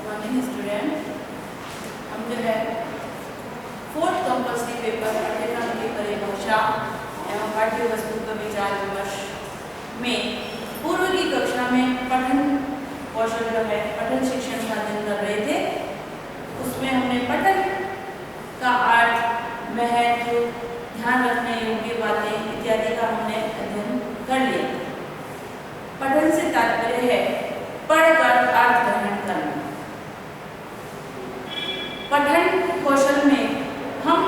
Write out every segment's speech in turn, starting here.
Morning student, हम जो है फोर्थ कंपल्सरी पेपर पाठ्यक्रम की परिभाषा एवं पाठ्य वस्तु का विचार विमर्श में पूर्व की कक्षा में पठन कौशल जो है पठन शिक्षण का अध्ययन कर रहे थे। उसमें हमने पठन का अर्थ, महत्व, ध्यान रखने योग्य बातें इत्यादि का हमने अध्ययन कर लिया। पठन से तात्पर्य है पढ़कर अर्थ ग्रहण करना। पठन कौशल में हम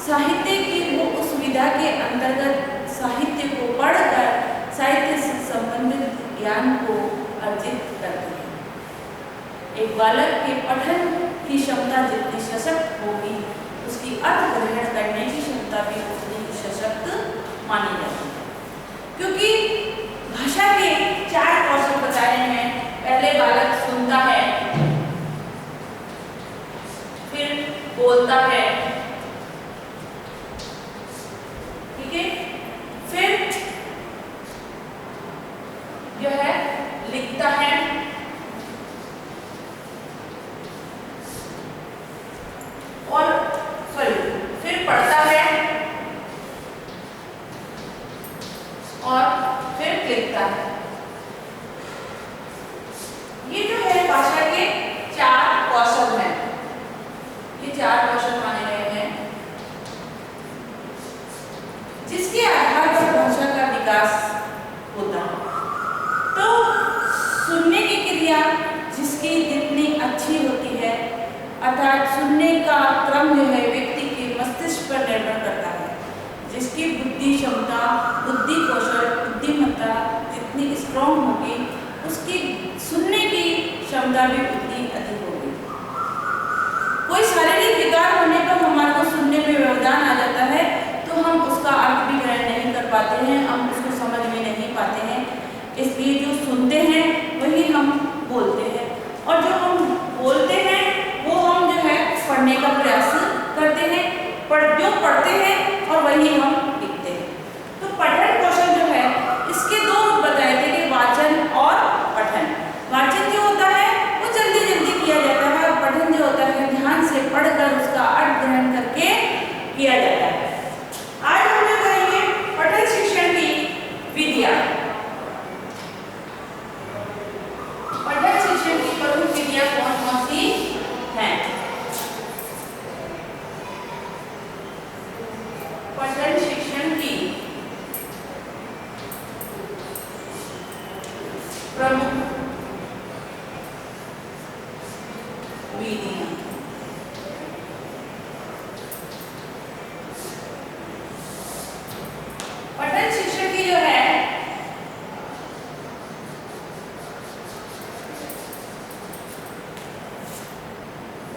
साहित्य की वो उस विधा के अंतर्गत साहित्य को पढ़कर साहित्य से संबंधित ज्ञान को अर्जित करते हैं। एक बालक के पठन की क्षमता जितनी सशक्त होगी, उसकी अर्थ ग्रहण करने की क्षमता भी उतनी सशक्त मानी जाती है। क्योंकि भाषा के 4 कौशल बताए हैं। पहले बालक सुनता है, फिर बोलता है, ठीक है, फिर जो है लिखता है, और फिर पढ़ता है और फिर लिखता है। ये जो है भाषा के 4 कौशल हैं। ये 4 कौशल माने गए हैं, जिसके आधार पर भाषा का विकास होता है। तो सुनने की क्रिया जिसकी जितनी अच्छी होती है, अर्थात सुनने का क्रम जो है व्यक्ति के मस्तिष्क पर निर्भर करता है। जिसकी बुद्धि क्षमता, बुद्धि कौशल, बुद्धिमत्ता जितनी स्ट्रॉन्ग होगी, उसकी सुनने की क्षमता भी उतनी अधिक होगी। कोई शारीरिक विकार होने पर हमारे को सुनने में व्यवधान आ जाता है, तो हम उसका अर्थ भी ग्रहण नहीं कर पाते हैं, हम उसको समझ में नहीं पाते हैं। इसलिए जो सुनते हैं वही हम बोलते हैं, और जो हम बोलते हैं वो हम जो है पढ़ने का प्रयास करते हैं, जो पढ़ते हैं और वही हम लिखते हैं। तो पठन कौशल जो है इसके 2 रूप बताए थे कि वाचन और पठन। वाचन जो होता है वो जल्दी जल्दी किया जाता है, और पठन जो होता है ध्यान से पढ़कर उसका अर्थ ग्रहण करके किया जाता है। आज हम जो करेंगे पठन शिक्षण की विधियां। पठन शिक्षण की प्रमुख विधियां कौन कौन सी हैं? पठन शिक्षण की प्रमुख विधियां। पठन शिक्षण की जो है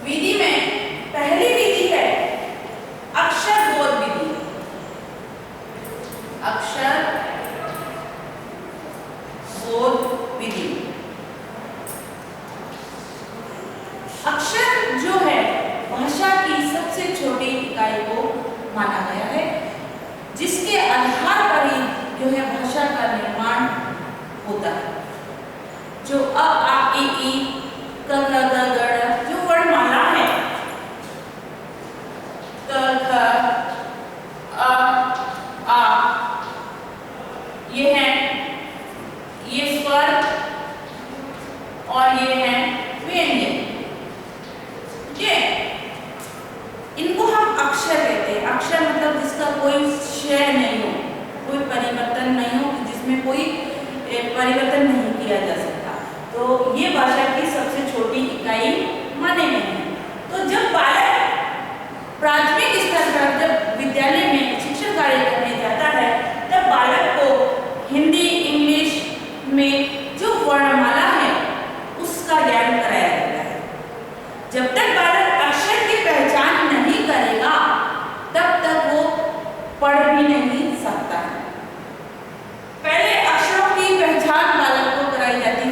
विधि में पहली विधि है अक्षर बोध विधि। अक्षर बोध विधि। अक्षर जो है भाषा की सबसे छोटी इकाई को माना गया है, जिसके आधार पर ही जो है भाषा का निर्माण होता है। जो अ आ इ ई क ख ग घ ङ जो वर्णमाला है, क ख अ आ, ये है ये स्वर और ये है व्यंजन। ये इनको हम अक्षर कहते हैं। अक्षर मतलब जिसका कोई क्षय नहीं हो, कोई परिवर्तन नहीं हो, जिसमें कोई परिवर्तन नहीं किया जा सकता। तो ये भाषा की सबसे छोटी इकाई माने गए हैं। तो जब बालक प्राथमिक स्तर पर जब विद्यालय में शिक्षण कार्य करने जाता है, तब बालक को हिंदी, इंग्लिश में जो वर्णमाला है उसका ज्ञान कराया जाता है। जब तक बालक अक्षर की पहचान नहीं करेगा, तब तक वो पढ़ भी नहीं सकता है। पहले अक्षरों की पहचान बालक को कराई जाती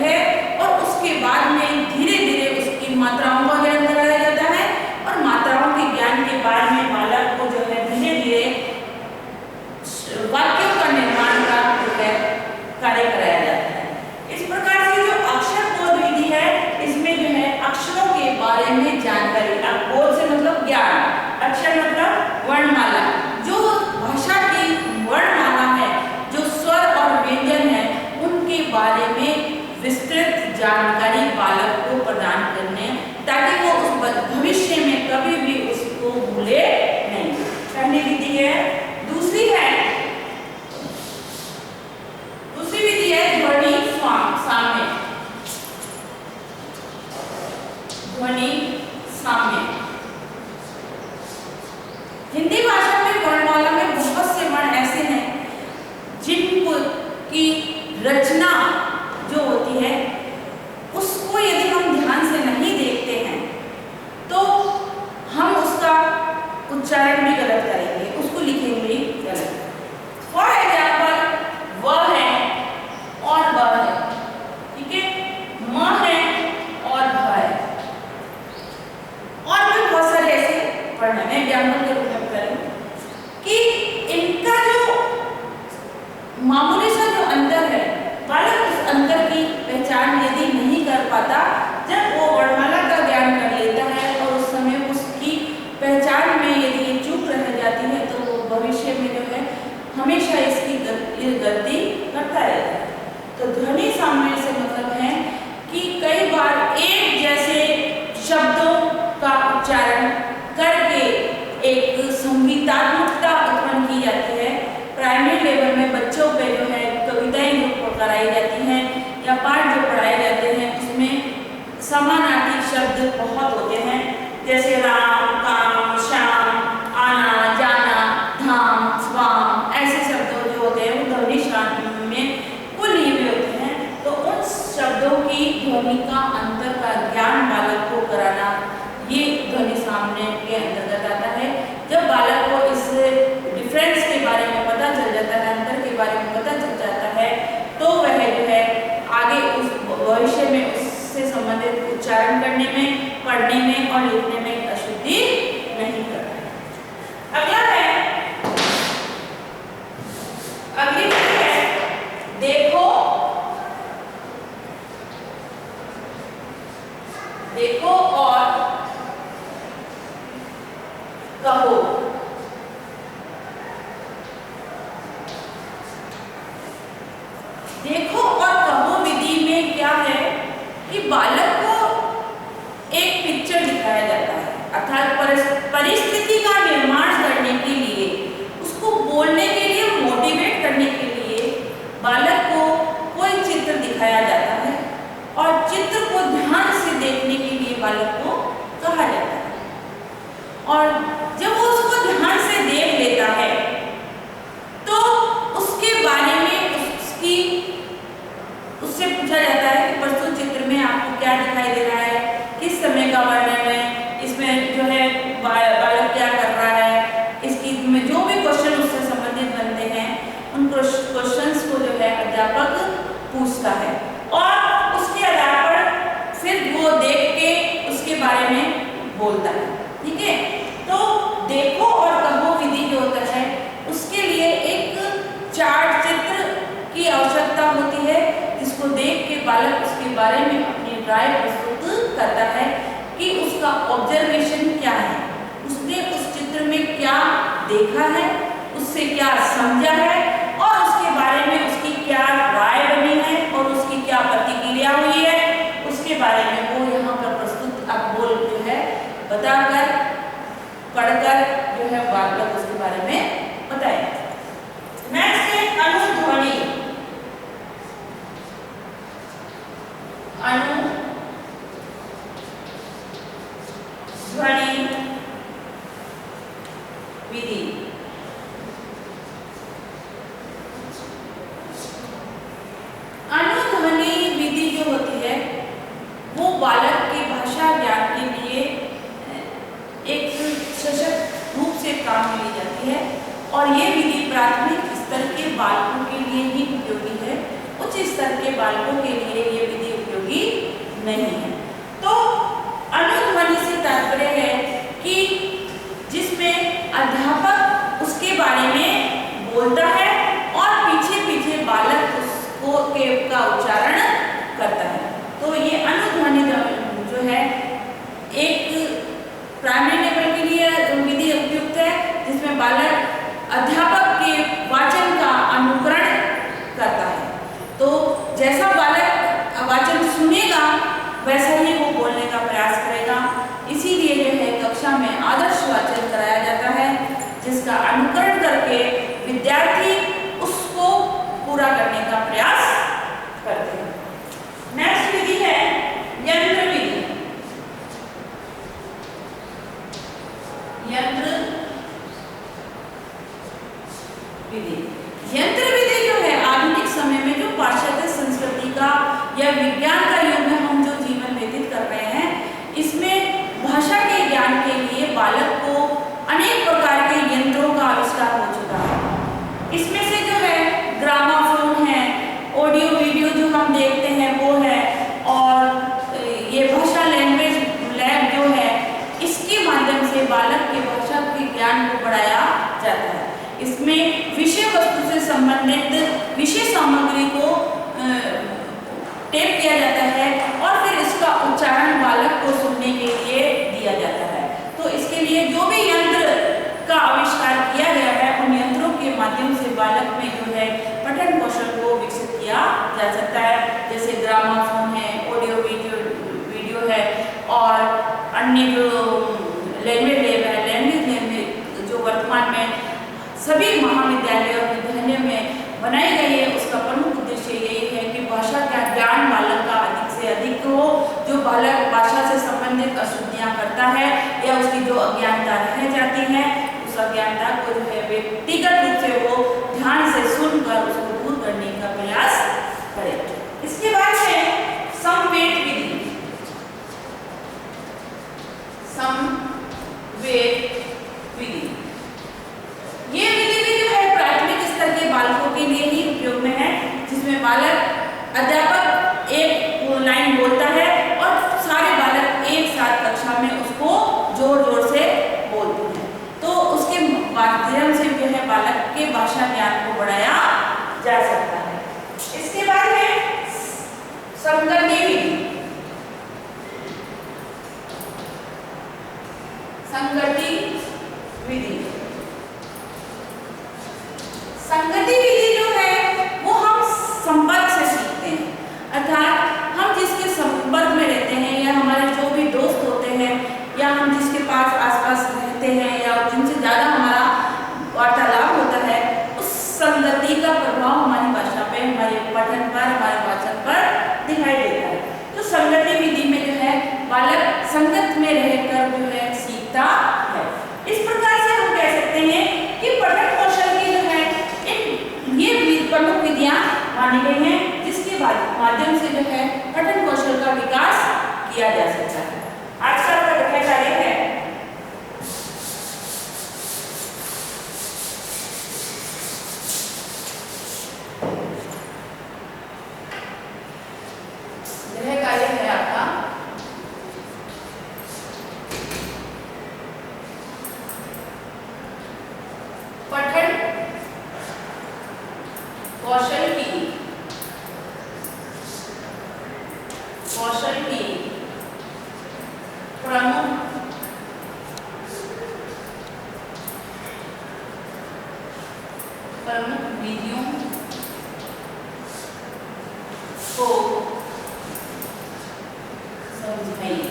बालक को प्रदान करने, ताकि वो उस भविष्य में कभी भी उसको भूले नहीं। पहली विधि है। दूसरी विधि है ध्वनि साम्य। ध्वनि साम्य। हिंदी भाषा में वर्णमाला में बहुत से वर्ण ऐसे हैं जिनकी रचना जो होती है उसको यदि हम ध्यान से नहीं देखते हैं तो हम उसका उच्चारण भी गलत करेंगे, उसको लिखेंगे भी गलत। फॉर एग्जाम्पल, व है और ब है, ठीक है, म है और भ है, और भी बहुत सारे ऐसे वर्ण हैं। मैं एग्जाम्पल के रूप में बता रही हूँ कि इनका जो मामूली सा जो अंतर है, बालक उस अंतर की पहचान यदि नहीं कर पाता, जब वो वर्णमाला का ज्ञान कर लेता है और उस समय उसकी पहचान में यदि ये चूक रह जाती है तो वो भविष्य में जो है हमेशा इसकी गलती करता रहता है। तो ध्वनि साम्य से मतलब है कि कई बार एक जैसे शब्दों का उच्चारण करके एक संगीतात्मकता उत्पन्न की जाती है। प्राइमरी लेवल में बच्चों पे जो है कविताएं जो कराई जाती हैं या पाठ जो पढ़ाए जाते हैं उसमें समानार्थी शब्द बहुत होते हैं, जैसे राम, काम, श्याम, आना, जाना, धाम, स्वाम, ऐसे शब्द जो होते हैं वो ध्वनि साम्य में कुल लिए होते हैं। तो उन शब्दों की ध्वनि का अंतर का ज्ञान बालक को कराना ये ध्वनि साम्य के अंतर्गत आता है। जब बालक को इस डिफरेंस के बारे में पता चल जाता है, अंतर के बारे में पता चल जाता है, तो वह जो है आगे उस भविष्य में उससे संबंधित उच्चारण करने में, पढ़ने में और लिखने में अशुद्धि नहीं करता। अगला है, अगली है देखो। देखो और कहो। देखो और कहो विधि में क्या है कि बालक को एक पिक्चर दिखाया जाता है, अर्थात परिस्थिति का निर्माण करने के लिए, उसको बोलने के लिए, मोटिवेट करने के लिए बालक को कोई चित्र दिखाया जाता है और चित्र को ध्यान से देखने के लिए बालक को कहा जाता है। और जब वो उसको ध्यान से देख लेता है तो उसके बारे में उससे पूछा जाता है कि प्रस्तुत चित्र में आपको क्या दिखाई दे रहा है, किस समय का वर्णन है, इसमें जो है बालक क्या कर रहा है, इसकी में जो भी क्वेश्चन उससे संबंधित बनते हैं उन क्वेश्चंस को जो है अध्यापक पूछता है और उसके आधार पर फिर वो देख के उसके बारे में बोलता है। ठीक है, तो देखो और कहो विधि जो होता है उसके लिए एक चार्ट चित्र की आवश्यकता होती है, जिसको देख के बालक उसके बारे में अपनी राय प्रस्तुत करता है कि उसका ऑब्जर्वेशन क्या है, उसने उस चित्र में क्या देखा है, उससे क्या समझा है और उसके बारे में उसकी क्या राय बनी है और उसकी क्या प्रतिक्रिया हुई है, उसके बारे में वो यहाँ पर प्रस्तुत आप बोल जो है बताकर, पढ़कर जो है बालक उसके बारे में बताए। नेक्स्ट है अनुध्वनि। अनुध्वनि विधि। अनुध्वनि विधि जो होती है वो बालक के भाषा ज्ञान के लिए एक सशक्त रूप से काम में ली जाती है और ये विधि प्राथमिक स्तर के बालकों के लिए ही उपयोगी है, उच्च स्तर के बालकों के लिए ये विधि उपयोगी नहीं है। तो अनुध्वनि से तात्पर्य है कि जिसमें अध्यापक उसके बारे में बोलता है और पीछे पीछे बालक उसको का उच्चारण करता है। तो ये अनुध्वनि जो है एक प्राइमरी लेवल के लिए विधि उपयुक्त है, जिसमें बालक अध्यापक के वाचन का अनुकरण करता है। तो जैसा बालक वाचन सुनेगा कक्षा में आदर्श वाचन कराया जाता है, जिसका अनुकरण करके विद्यार्थी उसको पूरा करने का प्रयास करते हैं। नेक्स्ट विधि है यंत्र विधि। यंत्र विधि जो है आधुनिक समय में जो पाश्चात्य संस्कृति का या विज्ञान का युग में हम जो जीवन व्यतीत कर रहे हैं, इसमें भाषा के ज्ञान के लिए बालक को अनेक प्रकार के यंत्रों का आविष्कार हो चुका है। इसमें से जो है ग्रामाफोन है, ऑडियो वीडियो जो हम देखते हैं वो है, और ये भाषा लैंग्वेज लैब जो है, इसके माध्यम से बालक के भाषा के ज्ञान को बढ़ाया जाता है। इसमें विषय वस्तु से संबंधित विषय सामग्री को टेप किया जाता है और फिर इसका उच्चारण बालक को सुनने के लिए दिया जाता है। तो इसके लिए जो भी यंत्र का आविष्कार किया गया है, उन यंत्रों के माध्यम से बालक में जो है पठन कौशल को विकसित किया जा सकता है। जैसे ग्रामाफोन है, ऑडियो वीडियो है, और अन्य जो लैंग्वेज लैब है, लैंग्वेज लैब जो वर्तमान में सभी महाविद्यालय और विद्यालयों में बनाई गई है, उसका प्रमुख उद्देश्य यही है कि भाषा का ज्ञान बालक का अधिक से अधिक हो। जो बालक भाषा से संबंधित अशुद्धियां करता है या उसकी जो अज्ञानता रह जाती है, उस अज्ञानता को जो है व्यक्तिगत रूप से वो ध्यान से सुनकर उसको दूर करने का प्रयास करे। इसके बाद है समवेत विधि। समवेत विधि ये विधि भी जो है प्राथमिक स्तर के बालकों के लिए ही उपयोग में है, जिसमें बालक अध्यापक एक लाइन बोलता है और सारे बालक एक साथ कक्षा में उसको जोर जोर से बोलते हैं। तो उसके माध्यम से जो है बालक के भाषा ज्ञान को बढ़ाया जा सकता है। इसके बाद है संगति विधि। संगति विधि जो है वो हम संपर्क से सीखते हैं, अर्थात हम जिसके संपर्क में रहते हैं या हमारे जो भी दोस्त होते हैं या हम जिसके पास आसपास रहते हैं या जिनसे ज़्यादा हमारा वार्तालाप होता है, उस संगति का प्रभाव हमारी भाषा पे, हमारे पठन पर, हमारे वाचन पर दिखाई देता है। तो संगति विधि में जो है बालक संगत में रहकर जो है सीखता है। इस प्रकार से हम कह सकते हैं कि पठन कौशल की जो है ये प्रमुख विधियां मानी गई हैं, जिसके माध्यम से जो है पठन कौशल का विकास किया जा सकता है। आज का गृह कार्य है आपका पठन कौशल की प्रमुख विधियों को समझाइए।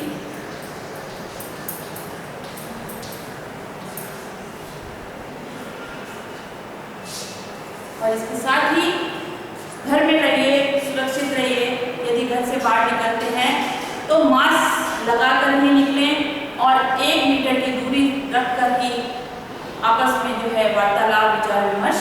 और इसके साथ ही घर में रहिए, सुरक्षित रहिए। यदि घर से बाहर निकलते हैं तो मास्क लगाकर ही निकलें और 1 मीटर की दूरी रखकर ही आपस में जो है वार्तालाप, विचार विमर्श